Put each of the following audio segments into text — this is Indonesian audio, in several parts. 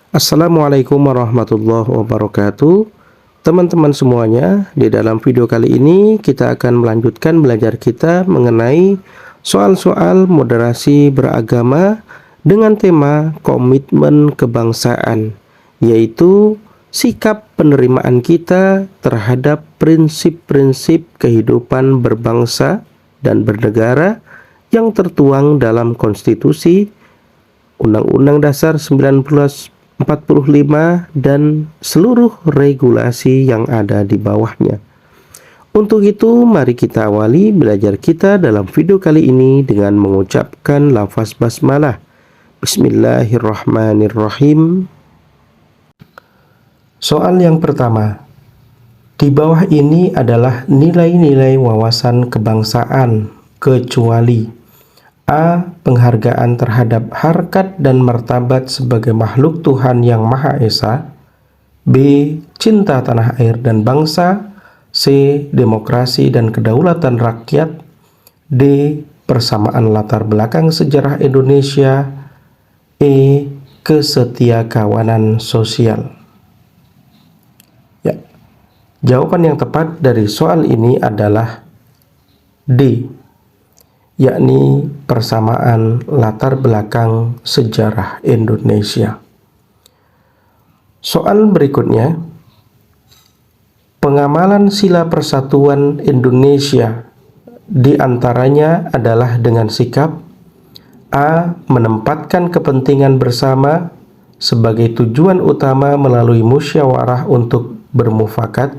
Assalamualaikum warahmatullahi wabarakatuh. Teman-teman semuanya, di dalam video kali ini kita akan melanjutkan belajar kita mengenai soal-soal moderasi beragama dengan tema komitmen kebangsaan, yaitu sikap penerimaan kita terhadap prinsip-prinsip kehidupan berbangsa dan bernegara yang tertuang dalam konstitusi, Undang-Undang Dasar 1945 dan seluruh regulasi yang ada di bawahnya. Untuk itu, mari kita awali belajar kita dalam video kali ini dengan mengucapkan lafaz basmalah. Bismillahirrahmanirrahim. Soal yang pertama. Di bawah ini adalah nilai-nilai wawasan kebangsaan, kecuali A. Penghargaan terhadap harkat dan martabat sebagai makhluk Tuhan Yang Maha Esa. B. Cinta tanah air dan bangsa. C. Demokrasi dan kedaulatan rakyat. D. Persamaan latar belakang sejarah Indonesia. E. Kesetiakawanan sosial. Ya, jawaban yang tepat dari soal ini adalah D, yakni persamaan latar belakang sejarah Indonesia. Soal berikutnya, pengamalan sila persatuan Indonesia diantaranya adalah dengan sikap A. Menempatkan kepentingan bersama sebagai tujuan utama melalui musyawarah untuk bermufakat.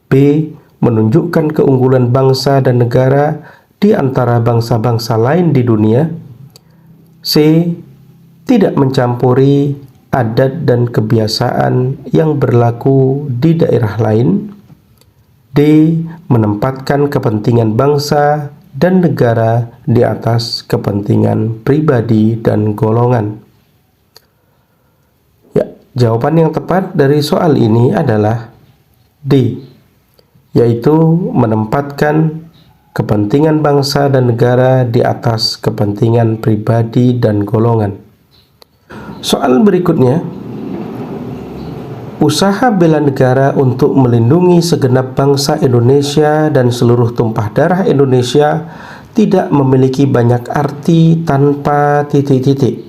B. Menunjukkan keunggulan bangsa dan negara di antara bangsa-bangsa lain di dunia. C. Tidak mencampuri adat dan kebiasaan yang berlaku di daerah lain. D. Menempatkan kepentingan bangsa dan negara di atas kepentingan pribadi dan golongan. Ya, jawaban yang tepat dari soal ini adalah D, yaitu menempatkan kepentingan bangsa dan negara di atas kepentingan pribadi dan golongan. Soal berikutnya, usaha bela negara untuk melindungi segenap bangsa Indonesia dan seluruh tumpah darah Indonesia tidak memiliki banyak arti tanpa titik-titik.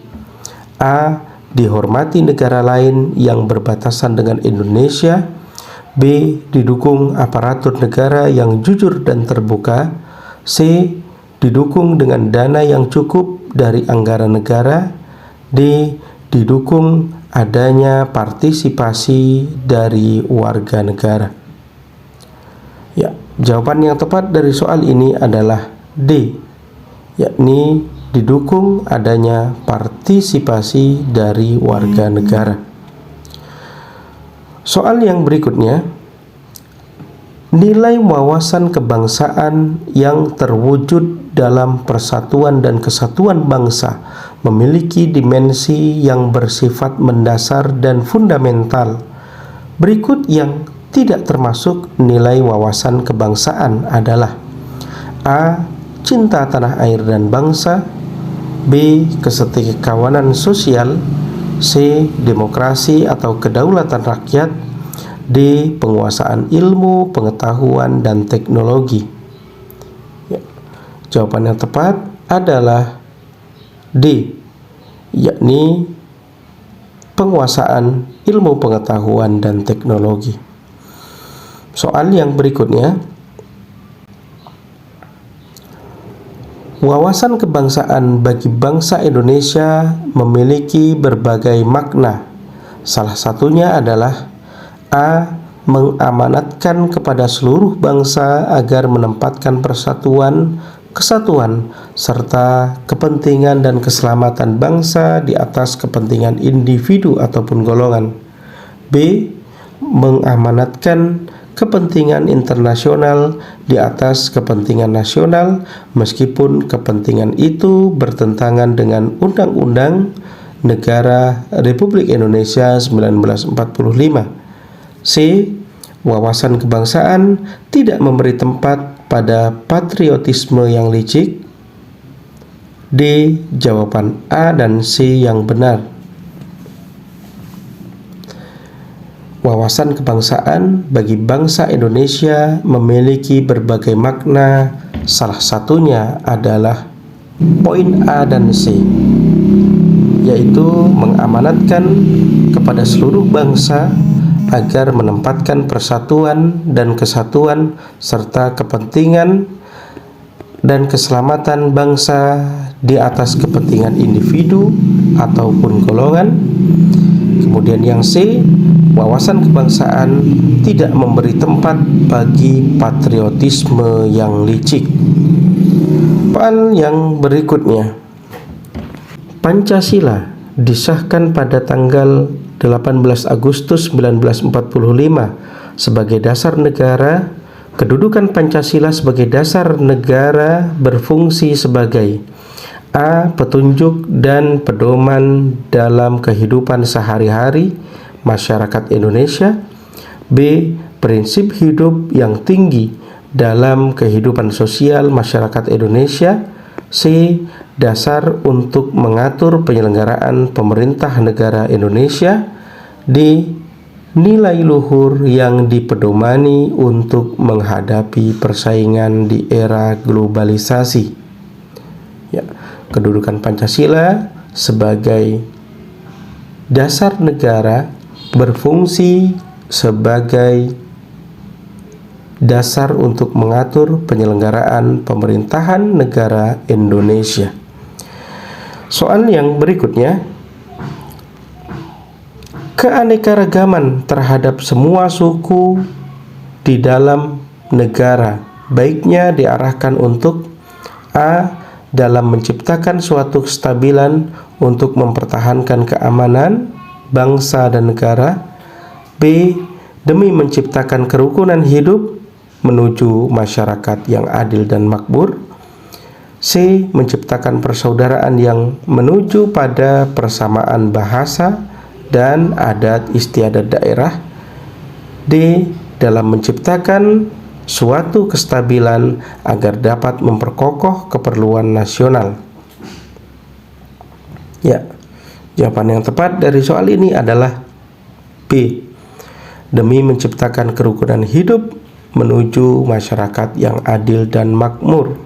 A. Dihormati negara lain yang berbatasan dengan Indonesia. B. Didukung aparatur negara yang jujur dan terbuka. C. Didukung dengan dana yang cukup dari anggaran negara. D. Didukung adanya partisipasi dari warga negara. Ya, jawaban yang tepat dari soal ini adalah D, yakni didukung adanya partisipasi dari warga negara. Soal yang berikutnya, nilai wawasan kebangsaan yang terwujud dalam persatuan dan kesatuan bangsa memiliki dimensi yang bersifat mendasar dan fundamental. Berikut yang tidak termasuk nilai wawasan kebangsaan adalah A. Cinta tanah air dan bangsa. B. Kesetiakawanan sosial. C. Demokrasi atau kedaulatan rakyat. D. Penguasaan ilmu, pengetahuan, dan teknologi. Ya, jawaban yang tepat adalah D, yakni penguasaan ilmu, pengetahuan, dan teknologi. Soal yang berikutnya, wawasan kebangsaan bagi bangsa Indonesia memiliki berbagai makna. Salah satunya adalah A. Mengamanatkan kepada seluruh bangsa agar menempatkan persatuan, kesatuan, serta kepentingan dan keselamatan bangsa di atas kepentingan individu ataupun golongan. B. Mengamanatkan kepentingan internasional di atas kepentingan nasional meskipun kepentingan itu bertentangan dengan Undang-Undang Negara Republik Indonesia 1945. C. Wawasan kebangsaan tidak memberi tempat pada patriotisme yang licik. D. Jawaban A dan C yang benar. wawasan kebangsaan bagi bangsa Indonesia memiliki berbagai makna. Salah satunya adalah poin A dan C, yaitu mengamanatkan kepada seluruh bangsa agar menempatkan persatuan dan kesatuan serta kepentingan dan keselamatan bangsa di atas kepentingan individu ataupun golongan. Kemudian yang C, wawasan kebangsaan tidak memberi tempat bagi patriotisme yang licik. Soal yang berikutnya, Pancasila disahkan pada tanggal 18 Agustus 1945 sebagai dasar negara. Kedudukan Pancasila sebagai dasar negara berfungsi sebagai A. Petunjuk dan pedoman dalam kehidupan sehari-hari masyarakat Indonesia. B. Prinsip hidup yang tinggi dalam kehidupan sosial masyarakat Indonesia. C. Dasar untuk mengatur penyelenggaraan pemerintah negara Indonesia. D. Nilai luhur yang dipedomani untuk menghadapi persaingan di era globalisasi. Ya, kedudukan Pancasila sebagai dasar negara berfungsi sebagai dasar untuk mengatur penyelenggaraan pemerintahan negara Indonesia. Soal yang berikutnya, keanekaragaman terhadap semua suku di dalam negara baiknya diarahkan untuk A. Dalam menciptakan suatu kestabilan untuk mempertahankan keamanan bangsa dan negara. B. Demi menciptakan kerukunan hidup menuju masyarakat yang adil dan makmur. C. Menciptakan persaudaraan yang menuju pada persamaan bahasa dan adat istiadat daerah. D. Dalam menciptakan suatu kestabilan agar dapat memperkokoh keperluan nasional. Ya, jawaban yang tepat dari soal ini adalah B. Demi menciptakan kerukunan hidup menuju masyarakat yang adil dan makmur.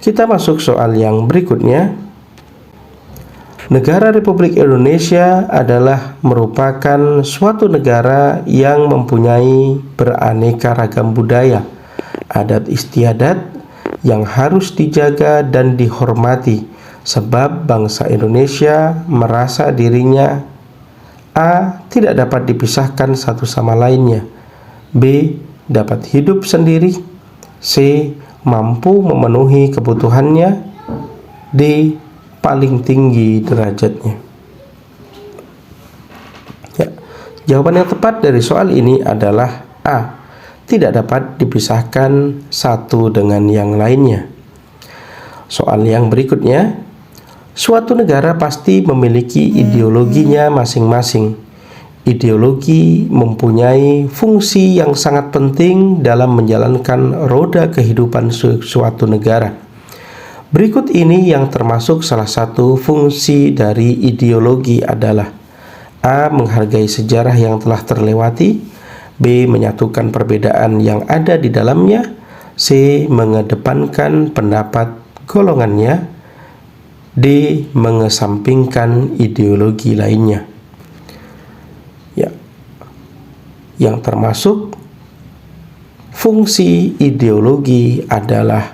Kita masuk soal yang berikutnya. Negara Republik Indonesia adalah merupakan suatu negara yang mempunyai beraneka ragam budaya, adat istiadat yang harus dijaga dan dihormati, sebab bangsa Indonesia merasa dirinya A. Tidak dapat dipisahkan satu sama lainnya. B. Dapat hidup sendiri. C. Mampu memenuhi kebutuhannya. D. Paling tinggi derajatnya. Ya, jawaban yang tepat dari soal ini adalah A. Tidak dapat dipisahkan satu dengan yang lainnya. Soal yang berikutnya, suatu negara pasti memiliki ideologinya masing-masing. Ideologi mempunyai fungsi yang sangat penting dalam menjalankan roda kehidupan suatu negara. Berikut ini yang termasuk salah satu fungsi dari ideologi adalah A. Menghargai sejarah yang telah terlewati. B. Menyatukan perbedaan yang ada di dalamnya. C. Mengedepankan pendapat golongannya. D. Mengesampingkan ideologi lainnya. Ya, yang termasuk fungsi ideologi adalah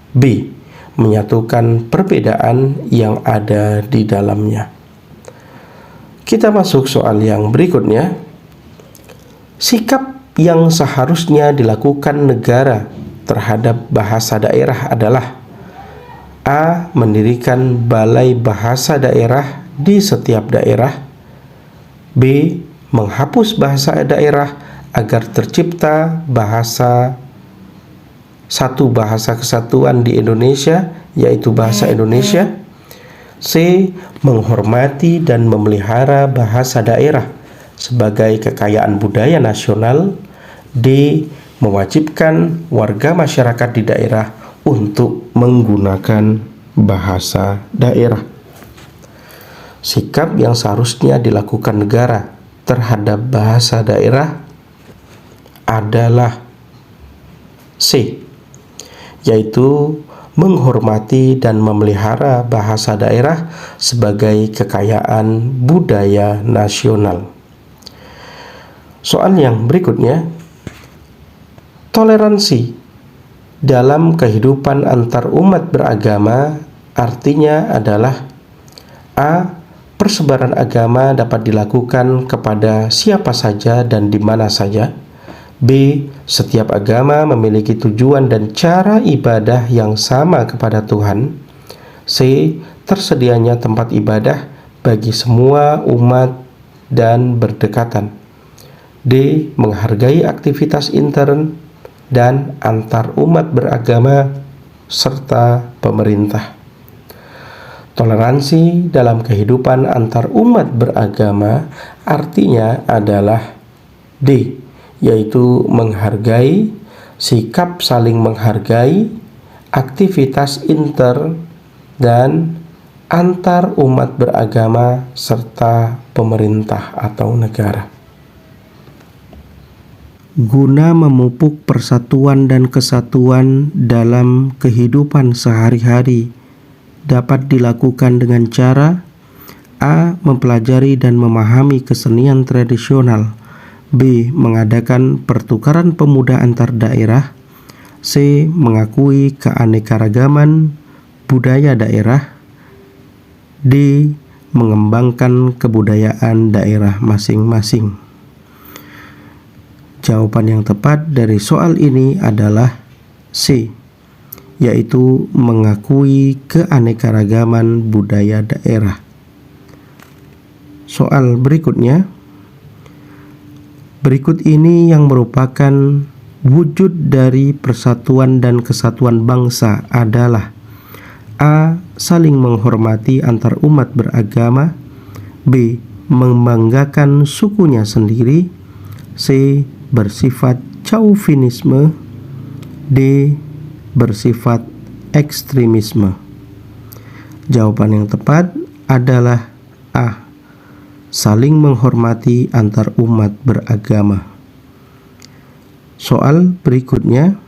B. Menyatukan perbedaan yang ada di dalamnya. Kita masuk soal yang berikutnya. Sikap yang seharusnya dilakukan negara terhadap bahasa daerah adalah A. Mendirikan balai bahasa daerah di setiap daerah. B. Menghapus bahasa daerah agar tercipta satu bahasa kesatuan di Indonesia, yaitu bahasa Indonesia. C. Menghormati dan memelihara bahasa daerah sebagai kekayaan budaya nasional. D. Mewajibkan warga masyarakat di daerah untuk menggunakan bahasa daerah. Sikap yang seharusnya dilakukan negara terhadap bahasa daerah adalah C, yaitu menghormati dan memelihara bahasa daerah sebagai kekayaan budaya nasional. Soal yang berikutnya, toleransi dalam kehidupan antar umat beragama artinya adalah A. Persebaran agama dapat dilakukan kepada siapa saja dan di mana saja. B. Setiap agama memiliki tujuan dan cara ibadah yang sama kepada Tuhan. C. Tersedianya tempat ibadah bagi semua umat dan berdekatan. D. Menghargai aktivitas intern dan antar umat beragama serta pemerintah. Toleransi dalam kehidupan antar umat beragama artinya adalah D, yaitu menghargai, sikap saling menghargai, aktivitas inter dan antar umat beragama serta pemerintah atau negara. Guna memupuk persatuan dan kesatuan dalam kehidupan sehari-hari dapat dilakukan dengan cara A. Mempelajari dan memahami kesenian tradisional. B. Mengadakan pertukaran pemuda antar daerah. C. Mengakui keanekaragaman budaya daerah. D. Mengembangkan kebudayaan daerah masing-masing. Jawaban yang tepat dari soal ini adalah C, yaitu mengakui keanekaragaman budaya daerah. Soal berikutnya, berikut ini yang merupakan wujud dari persatuan dan kesatuan bangsa adalah A. Saling menghormati antar umat beragama. B. Membanggakan sukunya sendiri. C. Bersifat chauvinisme. D. Bersifat ekstremisme. Jawaban yang tepat adalah A. Saling menghormati antar umat beragama. Soal berikutnya,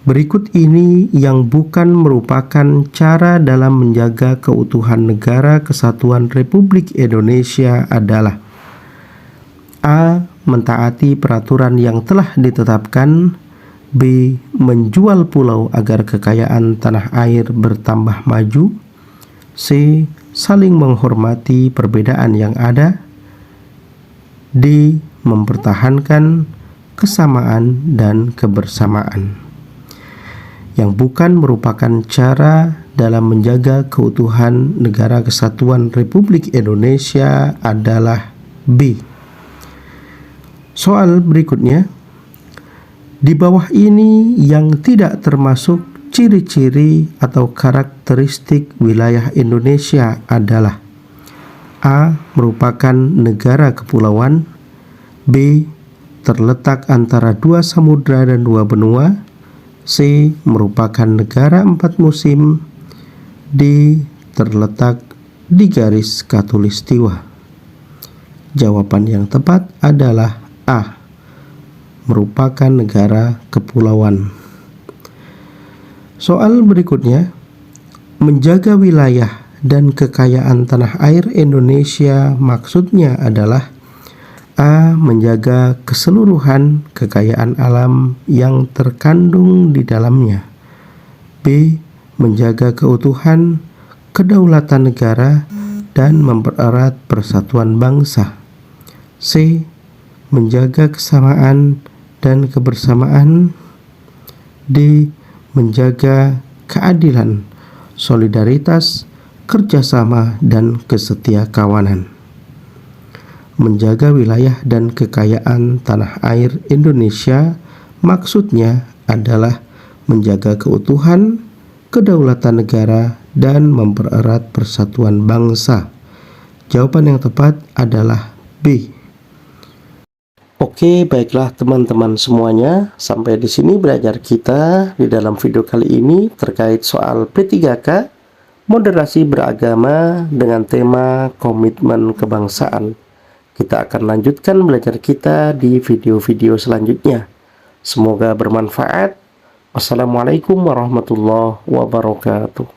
berikut ini yang bukan merupakan cara dalam menjaga keutuhan negara kesatuan Republik Indonesia adalah A. Mentaati peraturan yang telah ditetapkan. B. Menjual pulau agar kekayaan tanah air bertambah maju. C. Saling menghormati perbedaan yang ada. D. Mempertahankan kesamaan dan kebersamaan. Yang bukan merupakan cara dalam menjaga keutuhan negara kesatuan Republik Indonesia adalah B. Soal berikutnya, di bawah ini yang tidak termasuk ciri-ciri atau karakteristik wilayah Indonesia adalah A. Merupakan negara kepulauan. B. Terletak antara dua samudra dan dua benua. C. Merupakan negara 4 musim. D. Terletak di garis khatulistiwa. Jawaban yang tepat adalah A. Merupakan negara kepulauan. Soal berikutnya, menjaga wilayah dan kekayaan tanah air Indonesia maksudnya adalah A. Menjaga keseluruhan kekayaan alam yang terkandung di dalamnya. B. Menjaga keutuhan kedaulatan negara dan mempererat persatuan bangsa. C. Menjaga kesamaan dan kebersamaan. D. Menjaga keadilan, solidaritas, kerjasama, dan kesetiakawanan. Menjaga wilayah dan kekayaan tanah air Indonesia maksudnya adalah menjaga keutuhan, kedaulatan negara, dan mempererat persatuan bangsa. Jawaban yang tepat adalah B. Oke, baiklah teman-teman semuanya, sampai di sini belajar kita di dalam video kali ini terkait soal P3K, moderasi beragama dengan tema komitmen kebangsaan. Kita akan lanjutkan belajar kita di video-video selanjutnya. Semoga bermanfaat. Wassalamualaikum warahmatullahi wabarakatuh.